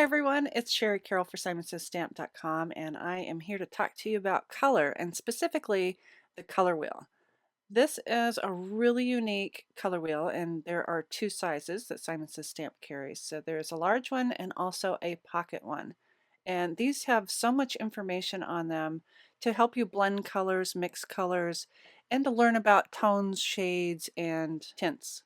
Hi everyone, it's Sherry Carroll for SimonsStamp.com, and I am here to talk to you about color and specifically the color wheel. This is a really unique color wheel, and there are two sizes that Simon Says Stamp carries. So there's a large one and also a pocket one. And these have so much information on them to help you blend colors, mix colors, and to learn about tones, shades, and tints.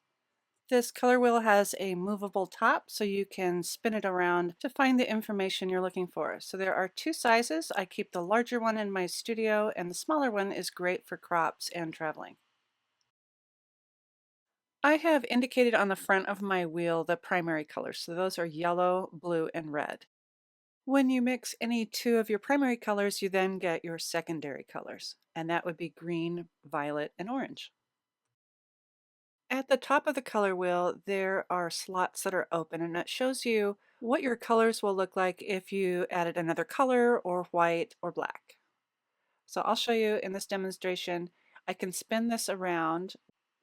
This color wheel has a movable top so you can spin it around to find the information you're looking for. So there are two sizes. I keep the larger one in my studio, and the smaller one is great for crops and traveling. I have indicated on the front of my wheel the primary colors. So those are yellow, blue, and red. When you mix any two of your primary colors, you then get your secondary colors, and that would be green, violet, and orange. At the top of the color wheel, there are slots that are open, and it shows you what your colors will look like if you added another color or white or black. So I'll show you in this demonstration. I can spin this around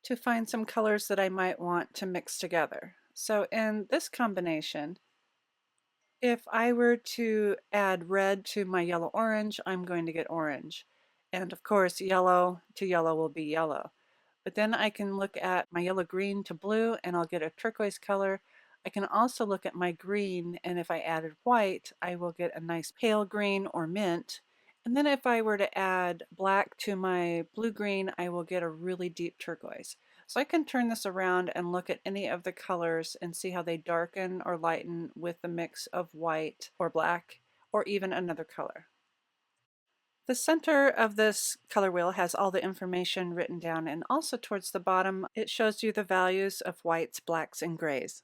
to find some colors that I might want to mix together. So in this combination, if I were to add red to my yellow orange, I'm going to get orange. And of course, yellow to yellow will be yellow. But then I can look at my yellow green to blue and I'll get a turquoise color. I can also look at my green, and if I added white, I will get a nice pale green or mint. And then if I were to add black to my blue-green, I will get a really deep turquoise. So I can turn this around and look at any of the colors and see how they darken or lighten with the mix of white or black or even another color. The center of this color wheel has all the information written down, and also towards the bottom it shows you the values of whites, blacks, and grays.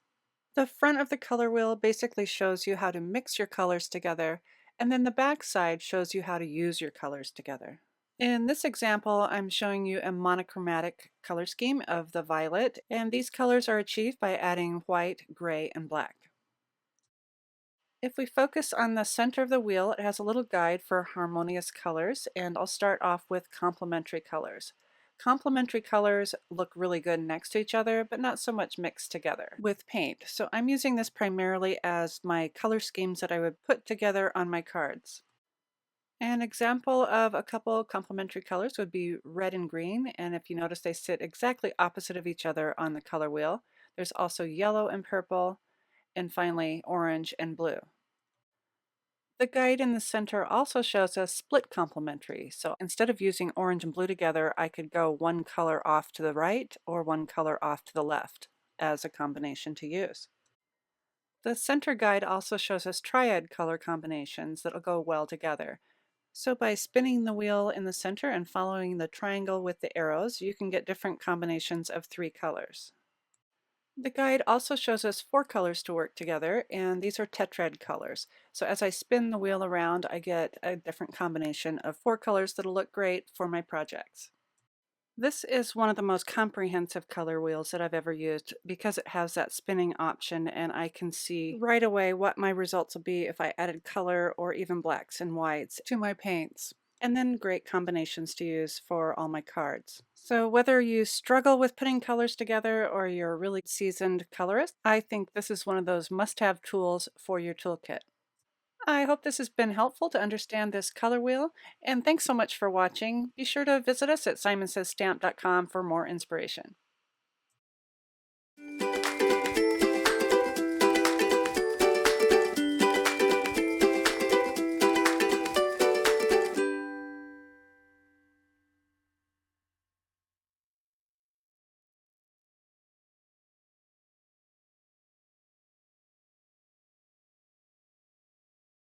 The front of the color wheel basically shows you how to mix your colors together, and then the back side shows you how to use your colors together. In this example, I'm showing you a monochromatic color scheme of the violet, and these colors are achieved by adding white, gray, and black. If we focus on the center of the wheel, it has a little guide for harmonious colors, and I'll start off with complementary colors. Complementary colors look really good next to each other, but not so much mixed together with paint. So I'm using this primarily as my color schemes that I would put together on my cards. An example of a couple complementary colors would be red and green, and if you notice they sit exactly opposite of each other on the color wheel. There's also yellow and purple, and finally orange and blue. The guide in the center also shows us split complementary. So instead of using orange and blue together, I could go one color off to the right or one color off to the left as a combination to use. The center guide also shows us triad color combinations that'll go well together. So by spinning the wheel in the center and following the triangle with the arrows, you can get different combinations of three colors. The guide also shows us four colors to work together, and these are TETRAD colors. So as I spin the wheel around, I get a different combination of four colors that'll look great for my projects. This is one of the most comprehensive color wheels that I've ever used because it has that spinning option, and I can see right away what my results will be if I added color or even blacks and whites to my paints. And then great combinations to use for all my cards. So whether you struggle with putting colors together or you're a really seasoned colorist, I think this is one of those must-have tools for your toolkit. I hope this has been helpful to understand this color wheel, and thanks so much for watching. Be sure to visit us at simonsaysstamp.com for more inspiration.